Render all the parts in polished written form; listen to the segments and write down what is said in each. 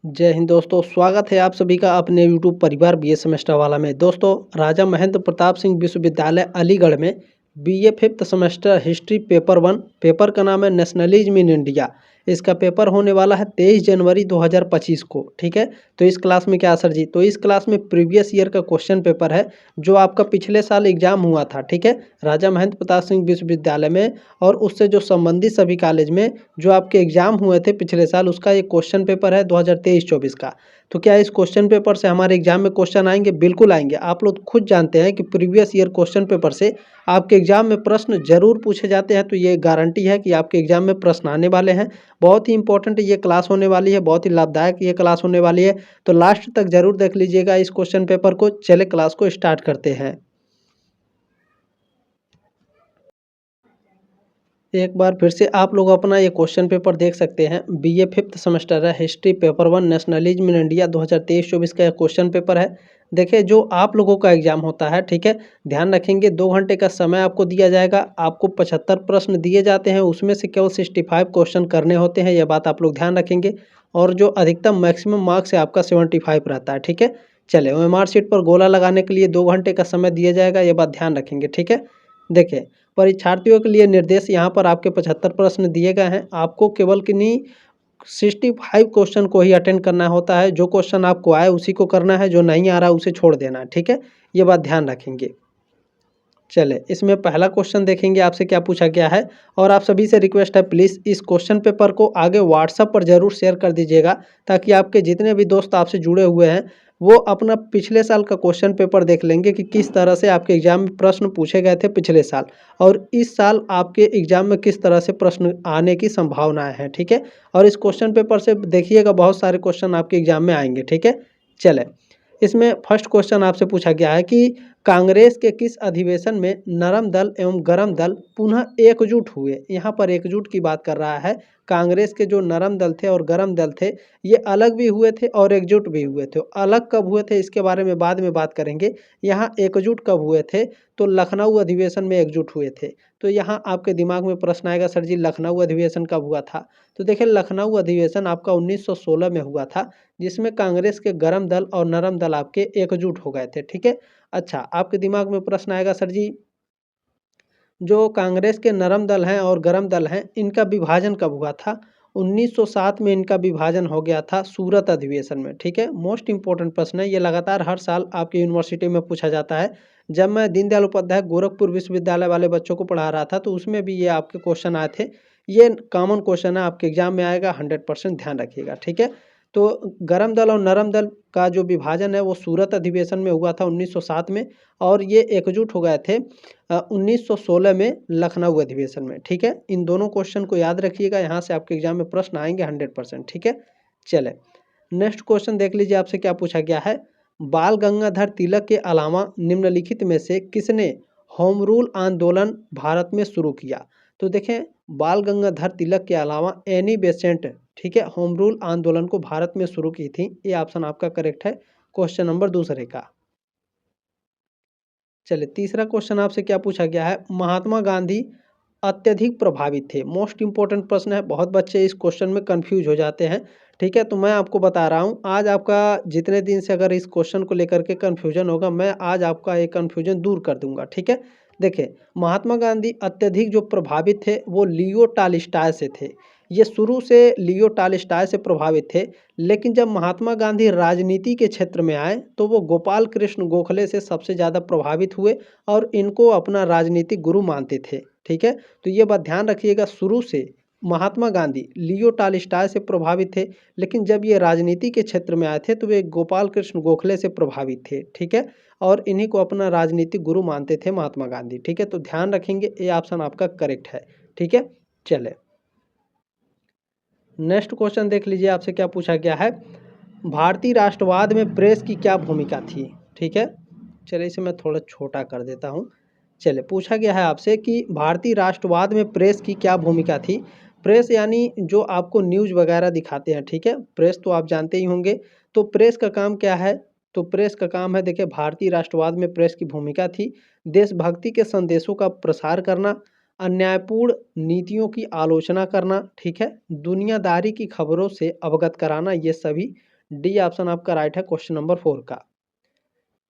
जय हिंद दोस्तों, स्वागत है आप सभी का अपने यूट्यूब परिवार बीए सेमेस्टर वाला में। दोस्तों, राजा महेंद्र प्रताप सिंह विश्वविद्यालय अलीगढ़ में BA fifth semester history paper 1 paper का नाम है नेशनलिज्म इन इंडिया। इसका पेपर होने वाला है 23 जनवरी 2025 को। ठीक है, तो इस क्लास में क्या सर जी, तो इस क्लास में प्रीवियस ईयर का क्वेश्चन पेपर है जो आपका पिछले साल एग्जाम हुआ था। ठीक है, राजा महेंद्र प्रताप सिंह विश्वविद्यालय में और उससे जो संबंधित सभी कॉलेज में जो आपके एग्जाम हुए थे पिछले साल, उसका ये क्वेश्चन पेपर है 2023-24 का। तो क्या इस क्वेश्चन पेपर से हमारे एग्जाम में क्वेश्चन आएंगे? बिल्कुल आएंगे। आप लोग खुद जानते हैं कि प्रीवियस ईयर क्वेश्चन पेपर से आपके एग्जाम में प्रश्न जरूर पूछे जाते हैं, तो ये गारंटी है कि आपके एग्जाम में प्रश्न आने वाले हैं। बहुत ही इंपॉर्टेंट ये क्लास होने वाली है, बहुत ही लाभदायक ये क्लास होने वाली है, तो लास्ट तक जरूर देख लीजिएगा इस क्वेश्चन पेपर को। चले क्लास को स्टार्ट करते हैं। एक बार फिर से आप लोग अपना ये क्वेश्चन पेपर देख सकते हैं। बीए फिफ्थ सेमेस्टर है, history paper 1 nationalism in India 2023-24 का क्वेश्चन पेपर है। देखिए, जो आप लोगों का एग्जाम होता है, ठीक है, ध्यान रखेंगे 2 घंटे का समय आपको दिया जाएगा। आपको 75 प्रश्न दिए जाते हैं, उसमें से केवल 65 क्वेश्चन करने होते हैं, यह बात आप लोग ध्यान रखेंगे। और जो अधिकतम मैक्सिमम मार्क्स है आपका 75 रहता है। ठीक है, चले ओएमआर शीट पर गोला लगाने के लिए 2 घंटे का समय दिया जाएगा, यह बात ध्यान रखेंगे। ठीक है, देखिए, परीक्षार्थियों के लिए निर्देश यहाँ पर आपके 75 प्रश्न दिए गए हैं। आपको केवल किन्हीं 65 क्वेश्चन को ही अटेंड करना होता है। जो क्वेश्चन आपको आए उसी को करना है, जो नहीं आ रहा उसे छोड़ देना है। ठीक है, ये बात ध्यान रखेंगे। चले, इसमें पहला क्वेश्चन देखेंगे आपसे क्या पूछा गया है। और आप सभी से रिक्वेस्ट है, प्लीज़ इस क्वेश्चन पेपर को आगे व्हाट्सएप पर जरूर शेयर कर दीजिएगा, ताकि आपके जितने भी दोस्त आपसे जुड़े हुए हैं वो अपना पिछले साल का क्वेश्चन पेपर देख लेंगे कि किस तरह से आपके एग्जाम में प्रश्न पूछे गए थे पिछले साल, और इस साल आपके एग्जाम में किस तरह से प्रश्न आने की संभावनाएं हैं। ठीक है, और इस क्वेश्चन पेपर से देखिएगा बहुत सारे क्वेश्चन आपके एग्जाम में आएंगे। ठीक है, चले, इसमें फर्स्ट क्वेश्चन आपसे पूछा गया है कि कांग्रेस के किस अधिवेशन में नरम दल एवं गरम दल पुनः एकजुट हुए। यहाँ पर एकजुट की बात कर रहा है। कांग्रेस के जो नरम दल थे और गरम दल थे, ये अलग भी हुए थे और एकजुट भी हुए थे। अलग कब हुए थे इसके बारे में बाद में बात करेंगे। यहाँ एकजुट कब हुए थे, तो लखनऊ अधिवेशन में एकजुट हुए थे। तो यहाँ आपके दिमाग में प्रश्न आएगा, सर जी लखनऊ अधिवेशन कब हुआ था? तो देखिए, लखनऊ अधिवेशन आपका 1916 में हुआ था, जिसमें कांग्रेस के गरम दल और नरम दल आपके एकजुट हो गए थे। ठीक है, अच्छा, आपके दिमाग में प्रश्न आएगा, सर जी जो कांग्रेस के नरम दल हैं और गरम दल हैं, इनका विभाजन कब हुआ था? 1907 में इनका विभाजन हो गया था सूरत अधिवेशन में। ठीक है, मोस्ट इंपॉर्टेंट प्रश्न है ये, लगातार हर साल आपकी यूनिवर्सिटी में पूछा जाता है। जब मैं दीनदयाल उपाध्याय गोरखपुर विश्वविद्यालय वाले बच्चों को पढ़ा रहा था, तो उसमें भी ये आपके क्वेश्चन आए थे। ये कॉमन क्वेश्चन है, आपके एग्जाम में आएगा, 100% ध्यान रखिएगा। ठीक है, तो गरम दल और नरम दल का जो विभाजन है वो सूरत अधिवेशन में हुआ था 1907 में, और ये एकजुट हो गए थे 1916 में लखनऊ अधिवेशन में। ठीक है, इन दोनों क्वेश्चन को याद रखिएगा, यहाँ से आपके एग्जाम में प्रश्न आएंगे 100%। ठीक है, चले, नेक्स्ट क्वेश्चन देख लीजिए आपसे क्या पूछा गया है। बाल गंगाधर तिलक के अलावा निम्नलिखित में से किसने होम रूल आंदोलन भारत में शुरू किया? तो देखें, बाल गंगाधर तिलक के अलावा एनी बेसेंट, ठीक है, होम रूल आंदोलन को भारत में शुरू की थी। ये ऑप्शन आपका करेक्ट है, क्वेश्चन नंबर दूसरे का। चलिए, तीसरा क्वेश्चन आपसे क्या पूछा गया है। महात्मा गांधी अत्यधिक प्रभावित थे। मोस्ट इंपॉर्टेंट प्रश्न है, बहुत बच्चे इस क्वेश्चन में कंफ्यूज हो जाते हैं। ठीक है, तो मैं आपको बता रहा हूँ, आज आपका जितने दिन से अगर इस क्वेश्चन को लेकर के कंफ्यूजन होगा, मैं आज आपका ये कंफ्यूजन दूर कर दूंगा। ठीक है, देखिए, महात्मा गांधी अत्यधिक जो प्रभावित थे वो लियो टालिस्टाय से थे। ये शुरू से लियो टालिस्टाय से प्रभावित थे, लेकिन जब महात्मा गांधी राजनीति के क्षेत्र में आए तो वो गोपाल कृष्ण गोखले से सबसे ज़्यादा प्रभावित हुए और इनको अपना राजनीतिक गुरु मानते थे। ठीक है, तो ये बात ध्यान रखिएगा, शुरू से महात्मा गांधी लियो टालिस्टाय से प्रभावित थे, लेकिन जब ये राजनीति के क्षेत्र में आए थे तो वे गोपाल कृष्ण गोखले से प्रभावित थे। ठीक है, और इन्हीं को अपना राजनीतिक गुरु मानते थे महात्मा गांधी। ठीक है, तो ध्यान रखेंगे, ये ऑप्शन आपका करेक्ट है। ठीक है, चले, नेक्स्ट क्वेश्चन देख लीजिए आपसे क्या पूछा गया है। भारतीय राष्ट्रवाद में प्रेस की क्या भूमिका थी? ठीक है, चलिए इसे मैं थोड़ा छोटा कर देता हूँ। चलिए, पूछा गया है आपसे कि भारतीय राष्ट्रवाद में प्रेस की क्या भूमिका थी। प्रेस यानी जो आपको न्यूज़ वगैरह दिखाते हैं। ठीक है, प्रेस तो आप जानते ही होंगे। तो प्रेस का काम क्या है? तो प्रेस का काम है, देखिए, भारतीय राष्ट्रवाद में प्रेस की भूमिका थी देशभक्ति के संदेशों का प्रसार करना, अन्यायपूर्ण नीतियों की आलोचना करना, ठीक है, दुनियादारी की खबरों से अवगत कराना, ये सभी डी ऑप्शन आपका राइट है क्वेश्चन नंबर 4 का।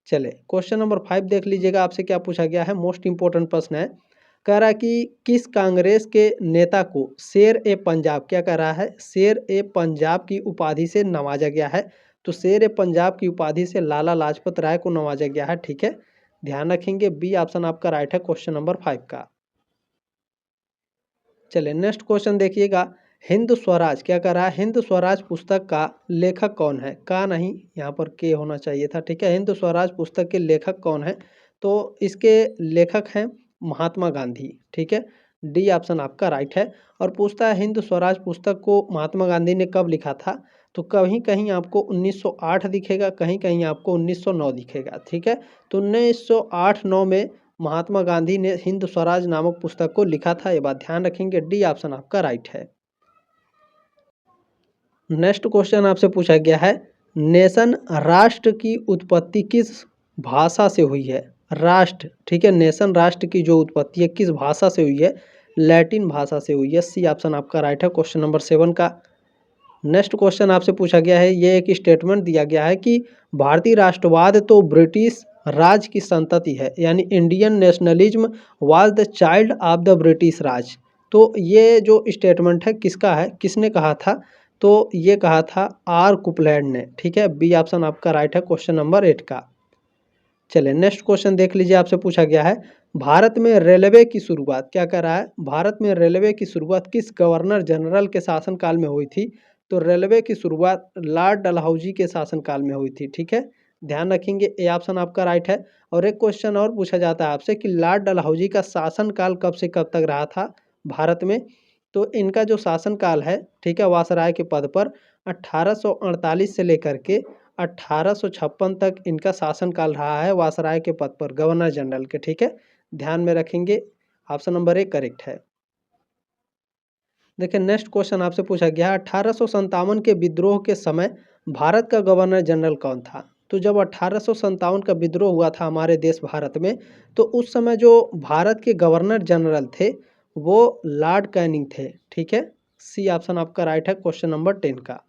चले क्वेश्चन नंबर 5 देख लीजिएगा, आपसे क्या पूछा गया है, मोस्ट इंपॉर्टेंट प्रश्न है। कह रहा है कि किस कांग्रेस के नेता को शेर ए पंजाब, क्या कह रहा है, शेर ए पंजाब की उपाधि से नवाजा गया है। तो शेर ए पंजाब की उपाधि से लाला लाजपत राय को नवाजा गया है। ठीक है, ध्यान रखेंगे, बी ऑप्शन आपका राइट है क्वेश्चन नंबर 5 का। चलिए नेक्स्ट क्वेश्चन देखिएगा, हिंद स्वराज, क्या कर रहा है, हिंद स्वराज पुस्तक का लेखक कौन है, का नहीं, यहाँ पर के होना चाहिए था। ठीक है, हिंद स्वराज पुस्तक के लेखक कौन है, तो इसके लेखक हैं महात्मा गांधी। ठीक है, डी ऑप्शन आपका राइट है। और पूछता है हिंद स्वराज पुस्तक को महात्मा गांधी ने कब लिखा था, तो कहीं कहीं आपको 1908 दिखेगा, कहीं कहीं आपको 1909 दिखेगा। ठीक है, तो 1908-9 में महात्मा गांधी ने हिंद स्वराज नामक पुस्तक को लिखा था, ये बात ध्यान रखेंगे, डी ऑप्शन आपका राइट है। नेक्स्ट क्वेश्चन आपसे पूछा गया है, नेशन, राष्ट्र की उत्पत्ति किस भाषा से हुई है, राष्ट्र, ठीक है, नेशन राष्ट्र की जो उत्पत्ति है किस भाषा से हुई है, लैटिन भाषा से हुई है, सी ऑप्शन आपका राइट है क्वेश्चन नंबर 7 का। नेक्स्ट क्वेश्चन आपसे पूछा गया है, ये एक स्टेटमेंट दिया गया है कि भारतीय राष्ट्रवाद तो ब्रिटिश राज की संतति है, यानी Indian nationalism was the child of the British Raj. तो ये जो स्टेटमेंट है किसका है, किसने कहा था, तो ये कहा था आर कुपलैंड ने। ठीक है, बी ऑप्शन आपका राइट है क्वेश्चन नंबर 8 का। चलिए नेक्स्ट क्वेश्चन देख लीजिए, आपसे पूछा गया है, भारत में रेलवे की शुरुआत, क्या कर रहा है, भारत में रेलवे की शुरुआत किस गवर्नर जनरल के शासनकाल में हुई थी, तो रेलवे की शुरुआत लॉर्ड डलहौजी के शासनकाल में हुई थी। ठीक है, ध्यान रखेंगे, ए ऑप्शन आपका राइट है। और एक क्वेश्चन और पूछा जाता है आपसे कि लॉर्ड डलहौजी का शासनकाल कब से कब तक रहा था भारत में, तो इनका जो शासनकाल है, ठीक है, वायसराय के पद पर 1848 से लेकर के 1856 तक इनका शासनकाल रहा है वायसराय के पद पर, गवर्नर जनरल के। ठीक है, ध्यान में रखेंगे, ऑप्शन नंबर 1 करेक्ट है। देखिए नेक्स्ट क्वेश्चन आपसे पूछा गया, 1857 के विद्रोह के समय भारत का गवर्नर जनरल कौन था, तो जब 1857 का विद्रोह हुआ था हमारे देश भारत में, तो उस समय जो भारत के गवर्नर जनरल थे वो लॉर्ड कैनिंग थे। ठीक है, सी ऑप्शन आपका राइट है क्वेश्चन नंबर 10 का।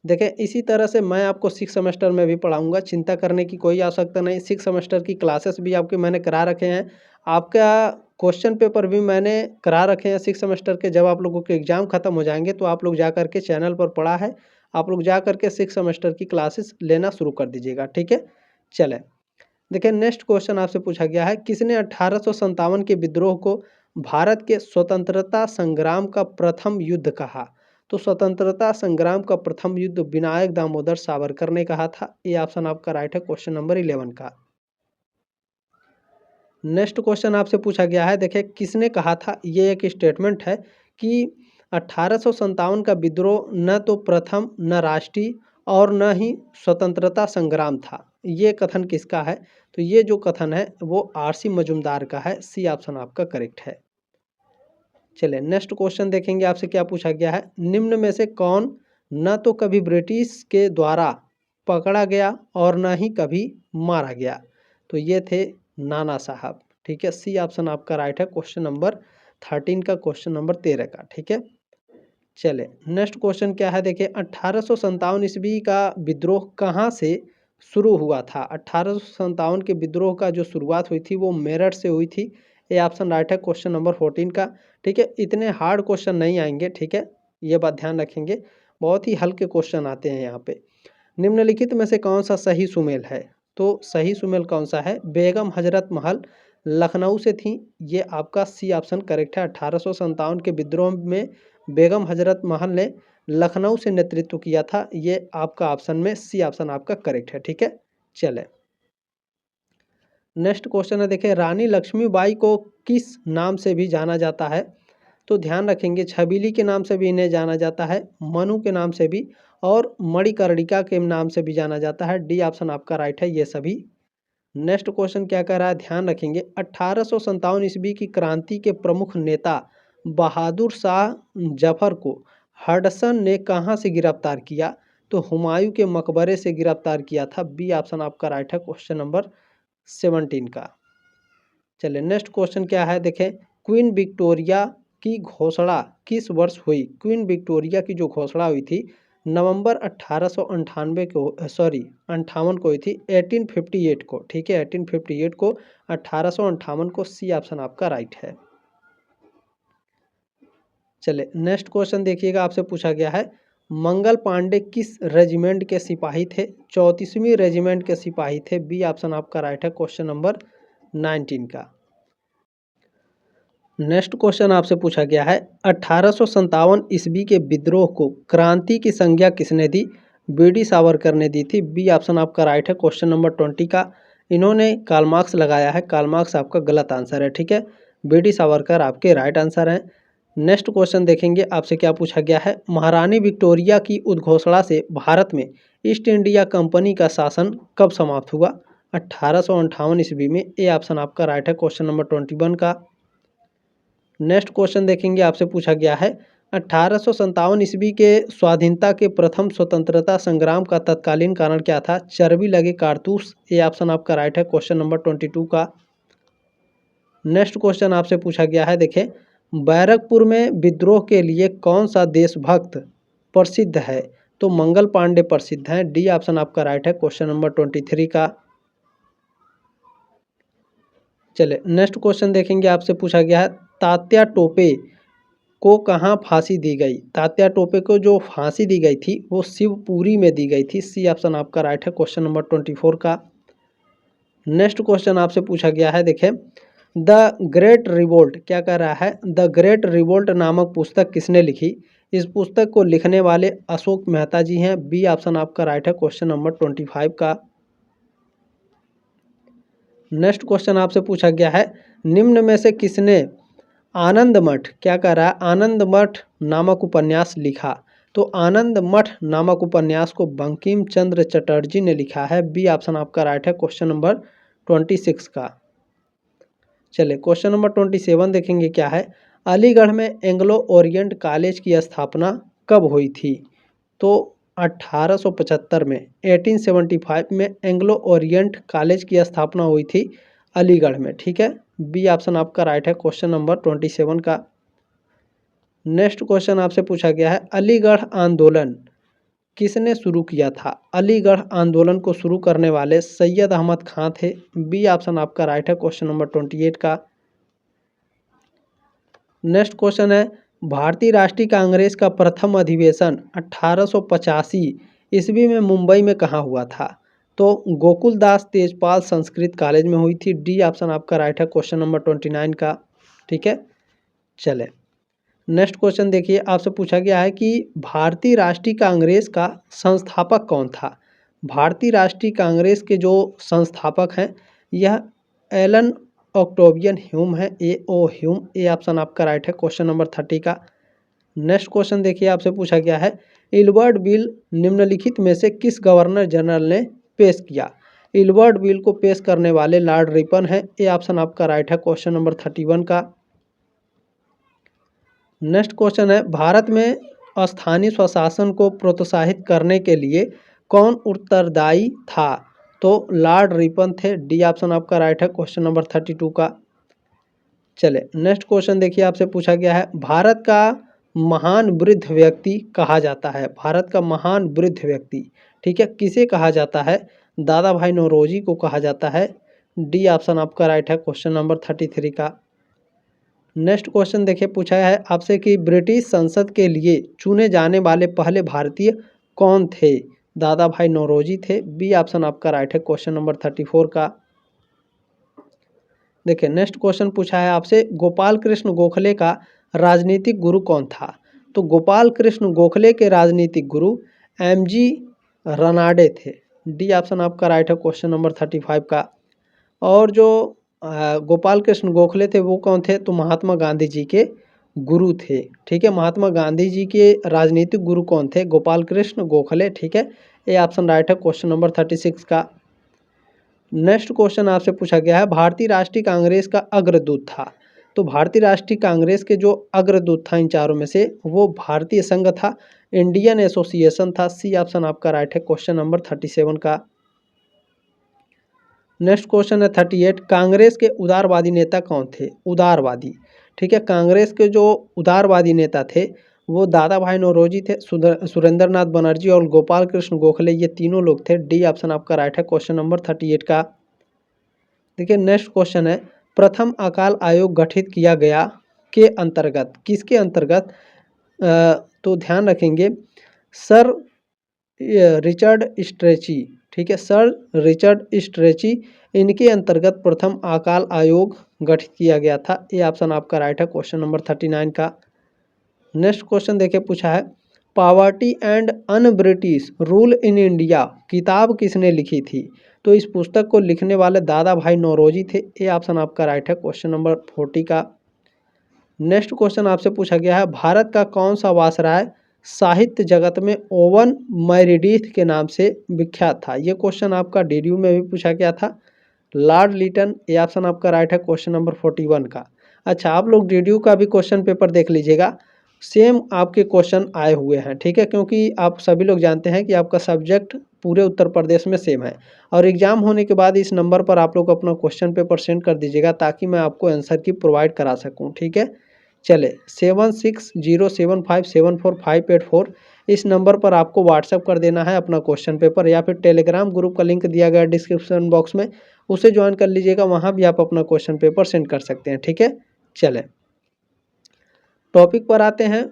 देखें इसी तरह से मैं आपको 6 सेमेस्टर में भी पढ़ाऊंगा, चिंता करने की कोई आवश्यकता नहीं। 6 सेमेस्टर की क्लासेस भी आपके मैंने करा रखे हैं, आपका क्वेश्चन पेपर भी मैंने करा रखे हैं 6 सेमेस्टर के। जब आप लोगों के एग्ज़ाम खत्म हो जाएंगे तो आप लोग जा करके चैनल पर पढ़ा है, आप लोग जा करके 6 सेमेस्टर की क्लासेस लेना शुरू कर दीजिएगा। ठीक है, चले देखिए नेक्स्ट क्वेश्चन आपसे पूछा गया है, किसने 1857 के विद्रोह को भारत के स्वतंत्रता संग्राम का प्रथम युद्ध कहा, तो स्वतंत्रता संग्राम का प्रथम युद्ध विनायक दामोदर सावरकर ने कहा था। ये ऑप्शन आपका राइट है क्वेश्चन नंबर 11 का। नेक्स्ट क्वेश्चन आपसे पूछा गया है, देखिए किसने कहा था, ये एक स्टेटमेंट है कि 1857 का विद्रोह न तो प्रथम, न राष्ट्रीय और न ही स्वतंत्रता संग्राम था, ये कथन किसका है, तो ये जो कथन है वो आरसी मजुमदार का है, सी ऑप्शन आपका करेक्ट है। चलिए नेक्स्ट क्वेश्चन देखेंगे, आपसे क्या पूछा गया है, निम्न में से कौन न तो कभी ब्रिटिश के द्वारा पकड़ा गया और न ही कभी मारा गया, तो ये थे नाना साहब। ठीक है, सी ऑप्शन आपका राइट है क्वेश्चन नंबर 13 का, क्वेश्चन नंबर 13 का। ठीक है, चले नेक्स्ट क्वेश्चन क्या है, देखिए 1857 ईस्वी का विद्रोह कहाँ से शुरू हुआ था, 1857 के विद्रोह का जो शुरुआत हुई थी वो मेरठ से हुई थी। ये ऑप्शन राइट है क्वेश्चन नंबर 14 का। ठीक है, इतने हार्ड क्वेश्चन नहीं आएंगे, ठीक है, ये बात ध्यान रखेंगे, बहुत ही हल्के क्वेश्चन आते हैं यहाँ पे। निम्नलिखित में से कौन सा सही सुमेल है, तो सही सुमेल कौन सा है, बेगम हजरत महल लखनऊ से थी, ये आपका सी ऑप्शन करेक्ट है। 1857 के विद्रोह में बेगम हजरत महल ने लखनऊ से नेतृत्व किया था, ये आपका ऑप्शन में सी ऑप्शन आपका करेक्ट है। ठीक है, चले नेक्स्ट क्वेश्चन है, देखिए रानी लक्ष्मीबाई को किस नाम से भी जाना जाता है, तो ध्यान रखेंगे छबीली के नाम से भी इन्हें जाना जाता है, मनु के नाम से भी, और मणिकर्णिका के नाम से भी जाना जाता है। डी ऑप्शन आपका राइट है ये सभी। नेक्स्ट क्वेश्चन क्या कह रहा है, ध्यान रखेंगे 1857 ईस्वी की क्रांति के प्रमुख नेता बहादुर शाह जफर को हडसन ने कहाँ से गिरफ्तार किया, तो हुमायूं के मकबरे से गिरफ्तार किया था। बी ऑप्शन आपका राइट है क्वेश्चन नंबर 17 का। चलिए नेक्स्ट क्वेश्चन क्या है, देखें क्वीन विक्टोरिया की घोषणा किस वर्ष हुई, क्वीन विक्टोरिया की जो घोषणा हुई थी नवंबर 1898 को 58 को हुई थी, 1858 को, ठीक है, 1858 को, 1858 को, सी ऑप्शन आपका राइट है। चले नेक्स्ट क्वेश्चन देखिएगा, आपसे पूछा गया है मंगल पांडे किस रेजिमेंट के सिपाही थे? 34वीं रेजिमेंट के सिपाही थे, बी ऑप्शन आपका राइट है क्वेश्चन नंबर 19 का। नेक्स्ट क्वेश्चन आपसे पूछा गया है 1857 ईस्वी के विद्रोह को क्रांति की संज्ञा किसने दी? बीडी सावरकर ने दी थी, बी ऑप्शन आपका राइट है क्वेश्चन नंबर 20 का। इन्होंने कार्ल मार्क्स लगाया है, कार्ल मार्क्स आपका गलत आंसर है, ठीक है, बीडी सावरकर आपके राइट आंसर हैं। नेक्स्ट क्वेश्चन देखेंगे, आपसे क्या पूछा गया है महारानी विक्टोरिया की उद्घोषणा से भारत में ईस्ट इंडिया कंपनी का शासन कब समाप्त हुआ? 1858 ईस्वी में, ए ऑप्शन आपका राइट है क्वेश्चन नंबर 21 का। नेक्स्ट क्वेश्चन देखेंगे, आपसे पूछा गया है 1857 ईस्वी के स्वाधीनता के प्रथम स्वतंत्रता संग्राम का तत्कालीन कारण क्या था? चर्बी लगे कारतूस, ये ऑप्शन आपका राइट है क्वेश्चन नंबर 22 का। नेक्स्ट क्वेश्चन आपसे पूछा गया है, देखें बैरकपुर में विद्रोह के लिए कौन सा देशभक्त प्रसिद्ध है? तो मंगल पांडे प्रसिद्ध हैं, डी ऑप्शन आपका राइट है क्वेश्चन नंबर 23 का। चले नेक्स्ट क्वेश्चन देखेंगे, आपसे पूछा गया है तात्या टोपे को कहाँ फांसी दी गई? तात्या टोपे को जो फांसी दी गई थी वो शिवपुरी में दी गई थी, सी ऑप्शन आपका राइट है क्वेश्चन नंबर 24 का। नेक्स्ट क्वेश्चन आपसे पूछा गया है, देखें द ग्रेट रिवोल्ट, क्या कह रहा है द ग्रेट रिवोल्ट नामक पुस्तक किसने लिखी? इस पुस्तक को लिखने वाले अशोक मेहता जी हैं, बी ऑप्शन आपका राइट है क्वेश्चन नंबर 25 का। नेक्स्ट क्वेश्चन आपसे पूछा गया है निम्न में से किसने आनंद मठ, क्या कह रहा है आनंद मठ नामक उपन्यास लिखा? तो आनंद मठ नामक उपन्यास को बंकिम चंद्र चटर्जी ने लिखा है, बी ऑप्शन आपका राइट है क्वेश्चन नंबर 26 का। चलिए क्वेश्चन नंबर 27 देखेंगे, क्या है अलीगढ़ में एंग्लो ओरिएंट कॉलेज की स्थापना कब हुई थी? तो 1875 में, 1875 में एंग्लो ओरिएंट कॉलेज की स्थापना हुई थी अलीगढ़ में, ठीक है, बी ऑप्शन आपका राइट है क्वेश्चन नंबर 27 का। नेक्स्ट क्वेश्चन आपसे पूछा गया है अलीगढ़ आंदोलन किसने शुरू किया था? अलीगढ़ आंदोलन को शुरू करने वाले सैयद अहमद खां थे, बी ऑप्शन आपका राइट है क्वेश्चन नंबर 28 का। नेक्स्ट क्वेश्चन है भारतीय राष्ट्रीय कांग्रेस का प्रथम अधिवेशन 1885 ईस्वी में मुंबई में कहाँ हुआ था? तो गोकुलदास तेजपाल संस्कृत कॉलेज में हुई थी, डी ऑप्शन आपका राइट है क्वेश्चन नंबर 29 का, ठीक है। चले नेक्स्ट क्वेश्चन देखिए, आपसे पूछा गया है कि भारतीय राष्ट्रीय कांग्रेस का संस्थापक कौन था? भारतीय राष्ट्रीय कांग्रेस के जो संस्थापक हैं यह एलन ऑक्टेवियन ह्यूम है, ए ओ ह्यूम, ए ऑप्शन आपका राइट है क्वेश्चन नंबर 30 का। नेक्स्ट क्वेश्चन देखिए, आपसे पूछा गया है इल्बर्ट बिल निम्नलिखित में से किस गवर्नर जनरल ने पेश किया? इल्बर्ट बिल को पेश करने वाले लॉर्ड रिपन है, ए ऑप्शन आपका राइट है क्वेश्चन नंबर 31 का। नेक्स्ट क्वेश्चन है भारत में स्थानीय स्वशासन को प्रोत्साहित करने के लिए कौन उत्तरदायी था? तो लॉर्ड रिपन थे, डी ऑप्शन आपका राइट है क्वेश्चन नंबर 32 का। चले नेक्स्ट क्वेश्चन देखिए, आपसे पूछा गया है भारत का महान वृद्ध व्यक्ति कहा जाता है? भारत का महान वृद्ध व्यक्ति, ठीक है, किसे कहा जाता है? दादा भाई नौरोजी को कहा जाता है, डी ऑप्शन आपका राइट है क्वेश्चन नंबर 33 का। नेक्स्ट क्वेश्चन देखिए, पूछा है आपसे कि ब्रिटिश संसद के लिए चुने जाने वाले पहले भारतीय कौन थे? दादा भाई नौरोजी थे, बी ऑप्शन आपका राइट है क्वेश्चन नंबर 34 का। देखिए नेक्स्ट क्वेश्चन पूछा है आपसे गोपाल कृष्ण गोखले का राजनीतिक गुरु कौन था? तो गोपाल कृष्ण गोखले के राजनीतिक गुरु एमजी रनाडे थे, डी ऑप्शन आपका राइट है क्वेश्चन नंबर 35 का। और जो गोपाल कृष्ण गोखले थे वो कौन थे? तो महात्मा गांधी जी के गुरु थे, ठीक है, महात्मा गांधी जी के राजनीतिक गुरु कौन थे? गोपाल कृष्ण गोखले, ठीक है, ये ऑप्शन राइट है क्वेश्चन नंबर 36 का। नेक्स्ट क्वेश्चन आपसे पूछा गया है भारतीय राष्ट्रीय कांग्रेस का अग्रदूत था? तो भारतीय राष्ट्रीय कांग्रेस के जो अग्रदूत था इन चारों में से वो भारतीय संघ था, इंडियन एसोसिएशन था, सी ऑप्शन आपका राइट है क्वेश्चन नंबर 37 का। नेक्स्ट क्वेश्चन है 38 कांग्रेस के उदारवादी नेता कौन थे? उदारवादी, ठीक है, कांग्रेस के जो उदारवादी नेता थे वो दादा भाई नौरोजी थे, सुरेंद्र नाथ बनर्जी और गोपाल कृष्ण गोखले, ये तीनों लोग थे। डी ऑप्शन आपका राइट है क्वेश्चन नंबर 38 का। देखिए नेक्स्ट क्वेश्चन है, प्रथम अकाल आयोग गठित किया गया के अंतर्गत, किसके अंतर्गत? तो ध्यान रखेंगे सर रिचर्ड स्ट्रेची, ठीक है, सर रिचर्ड स्ट्रेची, इनके अंतर्गत प्रथम अकाल आयोग गठित किया गया था। ये ऑप्शन आपका राइट है क्वेश्चन नंबर 39 का। नेक्स्ट क्वेश्चन देखिए पूछा है, poverty and un British rule in India किताब किसने लिखी थी? तो इस पुस्तक को लिखने वाले दादा भाई नौरोजी थे। ये ऑप्शन आपका राइट है क्वेश्चन नंबर 40 का। नेक्स्ट क्वेश्चन आपसे पूछा गया है, भारत का कौन सा वायसराय साहित्य जगत में ओवन मेरिडिथ के नाम से विख्यात था? ये क्वेश्चन आपका डीडीयू में भी पूछा गया था, लॉर्ड लिटन। ये ऑप्शन आपका राइट है क्वेश्चन नंबर 41 का। अच्छा, आप लोग डीडीयू का भी क्वेश्चन पेपर देख लीजिएगा, सेम आपके क्वेश्चन आए हुए हैं, ठीक है, क्योंकि आप सभी लोग जानते हैं कि आपका सब्जेक्ट पूरे उत्तर प्रदेश में सेम है। और एग्जाम होने के बाद इस नंबर पर आप लोग अपना क्वेश्चन पेपर सेंड कर दीजिएगा ताकि मैं आपको आंसर की प्रोवाइड करा सकूं, ठीक है। चले 7607574584 इस नंबर पर आपको व्हाट्सअप कर देना है अपना क्वेश्चन पेपर, या फिर टेलीग्राम ग्रुप का लिंक दिया गया डिस्क्रिप्शन बॉक्स में, उसे ज्वाइन कर लीजिएगा, वहाँ भी आप अपना क्वेश्चन पेपर सेंड कर सकते हैं, ठीक है। चले टॉपिक पर आते हैं।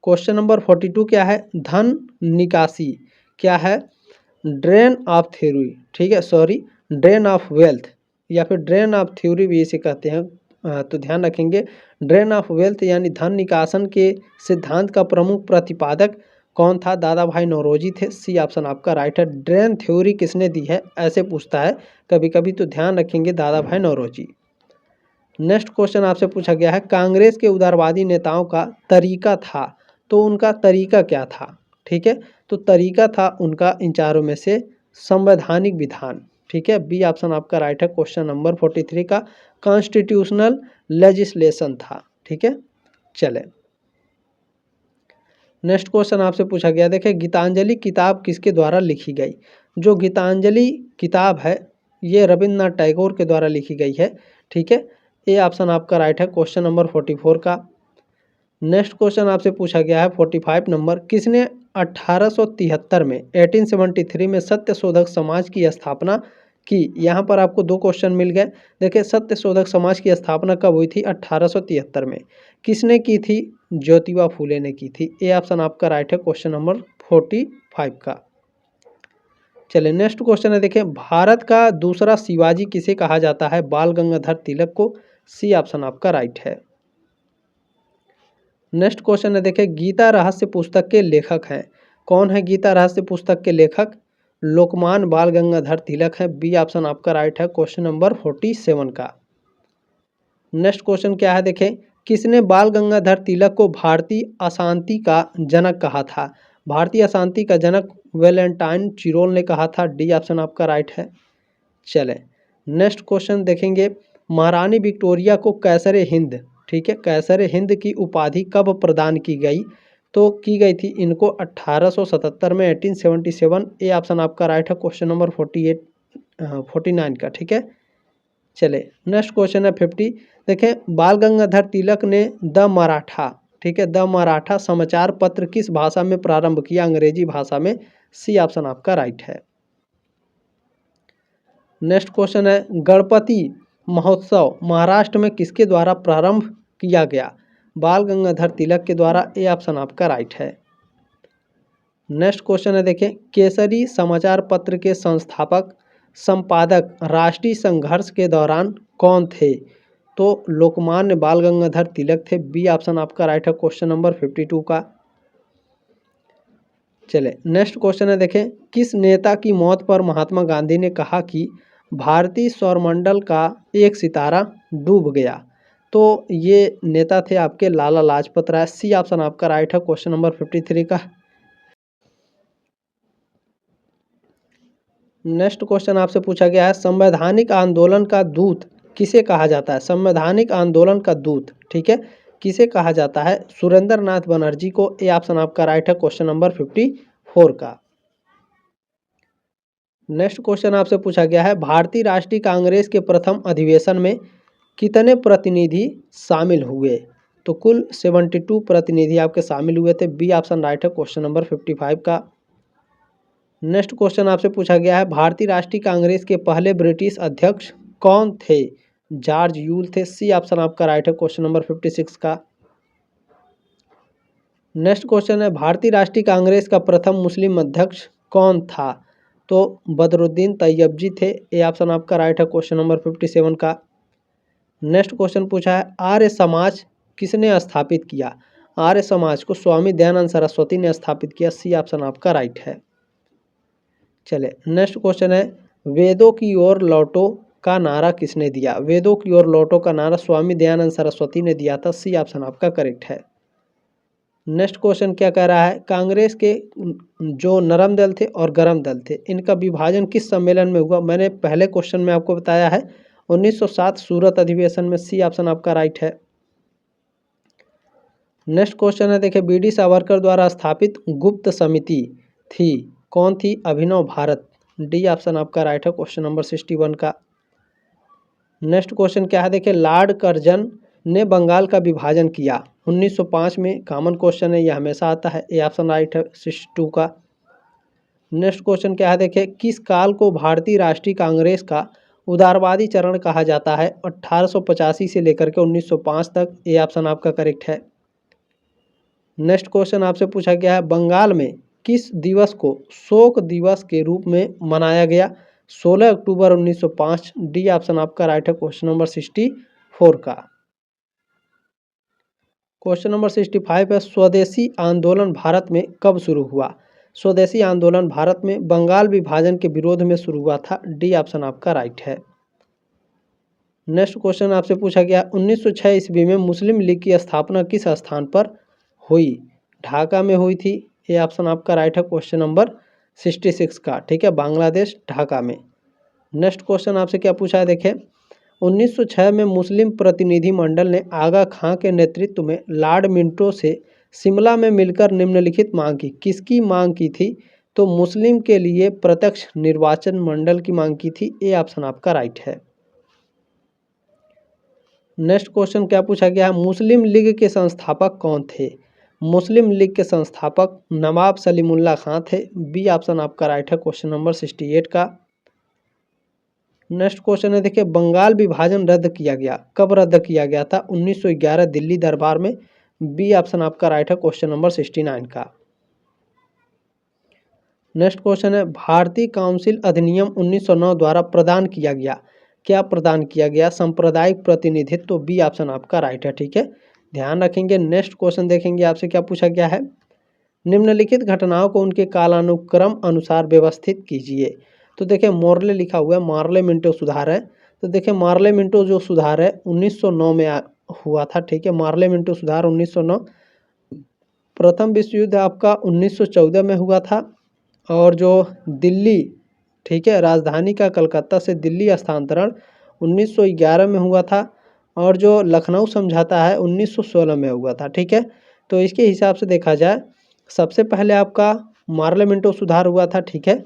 क्वेश्चन नंबर 42 क्या है? धन निकासी क्या है? ड्रेन ऑफ थ्योरी, ठीक है, सॉरी ड्रेन ऑफ वेल्थ या फिर ड्रेन ऑफ थ्योरी भी इसे कहते हैं। तो ध्यान रखेंगे, ड्रेन ऑफ वेल्थ यानी धन निकासन के सिद्धांत का प्रमुख प्रतिपादक कौन था? दादा भाई नौरोजी थे। सी ऑप्शन आपका राइट है। ड्रेन थ्योरी किसने दी है, ऐसे पूछता है कभी कभी, तो ध्यान रखेंगे दादा भाई नौरोजी। नेक्स्ट क्वेश्चन आपसे पूछा गया है, कांग्रेस के उदारवादी नेताओं का तरीका था, तो उनका तरीका क्या था? ठीक है, तो तरीका था उनका इन चारों में से संवैधानिक विधान, ठीक है, बी ऑप्शन आपका राइट है क्वेश्चन नंबर 43 का। कॉन्स्टिट्यूशनल लेजिस्लेशन था, ठीक है। चले नेक्स्ट क्वेश्चन आपसे पूछा गया, देखिए गीतांजलि किताब किसके द्वारा लिखी गई? जो गीतांजलि किताब है ये रविन्द्रनाथ टैगोर के द्वारा लिखी गई है, ठीक है। ए ऑप्शन आपका राइट है क्वेश्चन नंबर 44 का। नेक्स्ट क्वेश्चन आपसे पूछा गया है 45 नंबर, किसने 1873 में 1873 में सत्य शोधक समाज की स्थापना की? यहाँ पर आपको दो क्वेश्चन मिल गए। देखिए सत्य शोधक समाज की स्थापना कब हुई थी? 1873 में। किसने की थी? ज्योतिबा फूले ने की थी। ए ऑप्शन आपका राइट है क्वेश्चन नंबर 45 का। चलिए नेक्स्ट क्वेश्चन है, देखिए भारत का दूसरा शिवाजी किसे कहा जाता है? बाल गंगाधर तिलक को। सी ऑप्शन आपका राइट है। नेक्स्ट क्वेश्चन है, देखिए गीता रहस्य पुस्तक के लेखक हैं, कौन है गीता रहस्य पुस्तक के लेखक? लोकमान बाल गंगाधर तिलक है। बी ऑप्शन आपका राइट है क्वेश्चन नंबर 47 का। नेक्स्ट क्वेश्चन क्या है, देखें किसने बाल गंगाधर तिलक को भारतीय अशांति का जनक कहा था? भारतीय अशांति का जनक वैलेंटाइन चिरोल ने कहा था। डी ऑप्शन आपका राइट है। चले नेक्स्ट क्वेश्चन देखेंगे, महारानी विक्टोरिया को कैसरे हिंद, ठीक है, कैसरे हिंद की उपाधि कब प्रदान की गई? तो की गई थी इनको 1877 में, 1877। ए ऑप्शन आपका राइट है क्वेश्चन नंबर 49 का, ठीक है। चले नेक्स्ट क्वेश्चन है 50, देखें बाल गंगाधर तिलक ने द मराठा, ठीक है, द मराठा समाचार पत्र किस भाषा में प्रारंभ किया? अंग्रेजी भाषा में। सी ऑप्शन आपका राइट है। नेक्स्ट क्वेश्चन है, गणपति महोत्सव महाराष्ट्र में किसके द्वारा प्रारंभ किया गया? बाल गंगाधर तिलक के द्वारा। ए ऑप्शन आपका राइट है। नेक्स्ट क्वेश्चन है, देखें केसरी समाचार पत्र के संस्थापक संपादक राष्ट्रीय संघर्ष के दौरान कौन थे? तो लोकमान्य बाल गंगाधर तिलक थे। बी ऑप्शन आपका राइट है क्वेश्चन नंबर 52 का। चले नेक्स्ट क्वेश्चन है, देखें किस नेता की मौत पर महात्मा गांधी ने कहा कि भारतीय सौरमंडल का एक सितारा डूब गया? तो ये नेता थे आपके लाला लाजपत राय। सी ऑप्शन आपका राइट है क्वेश्चन नंबर 53 का। नेक्स्ट क्वेश्चन आपसे पूछा गया है, संवैधानिक आंदोलन का दूत किसे कहा जाता है? संवैधानिक आंदोलन का दूत, ठीक है, किसे कहा जाता है? सुरेंद्र नाथ बनर्जी को। ए ऑप्शन आपका राइट है क्वेश्चन नंबर 54 का। नेक्स्ट क्वेश्चन आपसे पूछा गया है, भारतीय राष्ट्रीय कांग्रेस के प्रथम अधिवेशन में कितने प्रतिनिधि शामिल हुए? तो कुल 72 प्रतिनिधि आपके शामिल हुए थे। बी ऑप्शन राइट है क्वेश्चन नंबर 55 का। नेक्स्ट क्वेश्चन आपसे पूछा गया है, भारतीय राष्ट्रीय कांग्रेस के पहले ब्रिटिश अध्यक्ष कौन थे? जॉर्ज यूल थे। सी ऑप्शन आपका राइट है क्वेश्चन नंबर 56 का। नेक्स्ट क्वेश्चन है, भारतीय राष्ट्रीय कांग्रेस का प्रथम मुस्लिम अध्यक्ष कौन था? तो बदरुद्दीन तैयबजी थे। ए ऑप्शन आपका राइट है क्वेश्चन नंबर 57 का। नेक्स्ट क्वेश्चन पूछा है, आर्य समाज किसने स्थापित किया? आर्य समाज को स्वामी दयानंद सरस्वती ने स्थापित किया। सी ऑप्शन आपका राइट है। चले नेक्स्ट क्वेश्चन है, वेदों की ओर लौटो का नारा किसने दिया? वेदों की ओर लौटो का नारा स्वामी दयानंद सरस्वती ने दिया था। सी ऑप्शन आपका करेक्ट है। नेक्स्ट क्वेश्चन क्या कह रहा है, कांग्रेस के जो नरम दल थे और गरम दल थे, इनका विभाजन किस सम्मेलन में हुआ? मैंने पहले क्वेश्चन में आपको बताया है 1907 सूरत अधिवेशन में। सी ऑप्शन आपका राइट है। नेक्स्ट क्वेश्चन है, देखिए बी डी सावरकर द्वारा स्थापित गुप्त समिति थी, कौन थी? अभिनव भारत। डी ऑप्शन आपका राइट है क्वेश्चन नंबर 61 का। नेक्स्ट क्वेश्चन क्या है, देखिए लॉर्ड कर्जन ने बंगाल का विभाजन किया 1905 में। कॉमन क्वेश्चन है, यह हमेशा आता है। ए ऑप्शन राइट है 62 का। नेक्स्ट क्वेश्चन क्या है, देखिए किस काल को भारतीय राष्ट्रीय कांग्रेस का उदारवादी चरण कहा जाता है? 1885 से लेकर के 1905 तक। ए ऑप्शन आपका करेक्ट है। नेक्स्ट क्वेश्चन आपसे पूछा गया है, बंगाल में किस दिवस को शोक दिवस के रूप में मनाया गया? 16 अक्टूबर 1905। डी ऑप्शन आपका राइट है क्वेश्चन नंबर 64 का। क्वेश्चन नंबर 65 है, स्वदेशी आंदोलन भारत में कब शुरू हुआ? स्वदेशी आंदोलन भारत में बंगाल विभाजन के विरोध में शुरू हुआ था। डी ऑप्शन आपका राइट है। नेक्स्ट क्वेश्चन आपसे पूछा गया, 1906 ईस्वी में मुस्लिम लीग की स्थापना किस स्थान पर हुई? ढाका में हुई थी। ये ऑप्शन आपका राइट है क्वेश्चन नंबर 66 का। ठीक है, बांग्लादेश ढाका में। नेक्स्ट क्वेश्चन आपसे क्या पूछा है, देखें 1906 में मुस्लिम प्रतिनिधि मंडल ने आगा खां के नेतृत्व में लॉर्ड मिंटो से शिमला में मिलकर निम्नलिखित मांग की। किसकी मांग की थी? तो मुस्लिम के लिए प्रत्यक्ष निर्वाचन मंडल की मांग की थी। ए ऑप्शन आपका राइट है। नेक्स्ट क्वेश्चन क्या पूछा गया है, मुस्लिम लीग के संस्थापक कौन थे? मुस्लिम लीग के संस्थापक नवाब सलीमुल्लाह खां थे। बी ऑप्शन आपका राइट है क्वेश्चन नंबर 68 का। नेक्स्ट क्वेश्चन है, देखिए बंगाल विभाजन रद्द किया गया, कब रद्द किया गया था? 1911 दिल्ली दरबार में। बी ऑप्शन आपका राइट है क्वेश्चन नंबर 69 का। नेक्स्ट क्वेश्चन है, भारतीय काउंसिल अधिनियम 1909 द्वारा प्रदान किया गया, क्या प्रदान किया गया? सांप्रदायिक प्रतिनिधित्व। तो बी ऑप्शन आपका राइट है। ठीक है, ध्यान रखेंगे। नेक्स्ट क्वेश्चन देखेंगे आपसे क्या पूछा गया है, निम्नलिखित घटनाओं को उनके कालानुक्रम अनुसार व्यवस्थित कीजिए। तो देखिए मॉर्ले लिखा हुआ है, मार्ले मिंटो सुधार है। तो देखिए मार्ले मिंटो जो सुधार है 1909 में हुआ था। ठीक है, मार्ले मिंटो सुधार 1909। प्रथम विश्व युद्ध आपका 1914 में हुआ था। और जो दिल्ली, ठीक है, राजधानी का कलकत्ता से दिल्ली स्थानांतरण 1911 में हुआ था। और जो लखनऊ समझौता है 1916 में हुआ था। ठीक है, तो इसके हिसाब से देखा जाए सबसे पहले आपका मार्ले मिंटो सुधार हुआ था। ठीक है,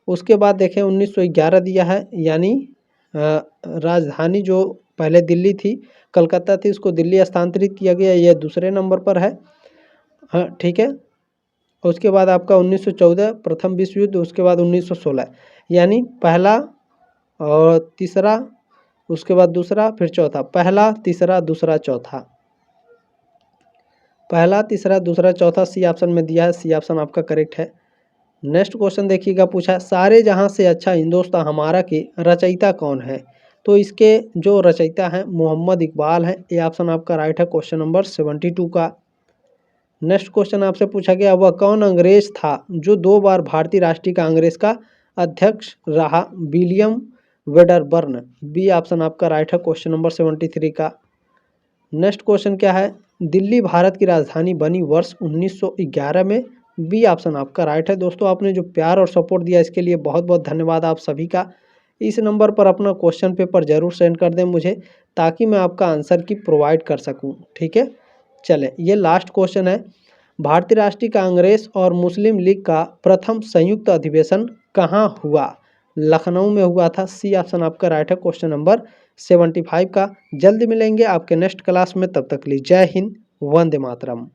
उसके बाद देखें 1911 दिया है, यानी राजधानी जो पहले दिल्ली थी, कलकत्ता थी, उसको दिल्ली स्थानांतरित किया गया, यह दूसरे नंबर पर है। हाँ ठीक है, उसके बाद आपका 1914 प्रथम विश्व युद्ध, उसके बाद 1916, यानी पहला और तीसरा, उसके बाद दूसरा, फिर चौथा। पहला, तीसरा, दूसरा, चौथा। पहला, तीसरा, दूसरा, चौथा सी ऑप्शन में दिया है। सी ऑप्शन आपका करेक्ट है। नेक्स्ट क्वेश्चन देखिएगा, पूछा सारे जहां से अच्छा हिंदुस्तान हमारा के रचयिता कौन है? तो इसके जो रचयिता हैं मोहम्मद इकबाल हैं। ये ऑप्शन आपका राइट है क्वेश्चन नंबर 72 का। नेक्स्ट क्वेश्चन आपसे पूछा गया, वह कौन अंग्रेज था जो 2 बार भारतीय राष्ट्रीय कांग्रेस का अध्यक्ष रहा? William Wedderburn. बी ऑप्शन आपका राइट है क्वेश्चन नंबर 73 का। नेक्स्ट क्वेश्चन क्या है, दिल्ली भारत की राजधानी बनी वर्ष 1911 में। बी ऑप्शन आपका राइट है। दोस्तों आपने जो प्यार और सपोर्ट दिया इसके लिए बहुत बहुत धन्यवाद आप सभी का। इस नंबर पर अपना क्वेश्चन पेपर जरूर सेंड कर दें मुझे, ताकि मैं आपका आंसर की प्रोवाइड कर सकूं। ठीक है, चलें ये लास्ट क्वेश्चन है, भारतीय राष्ट्रीय कांग्रेस और मुस्लिम लीग का प्रथम संयुक्त अधिवेशन कहाँ हुआ? लखनऊ में हुआ था। सी ऑप्शन आपका राइट है क्वेश्चन नंबर 75 का। जल्दी मिलेंगे आपके नेक्स्ट क्लास में, तब तक के लिए जय हिंद, वंदे मातरम।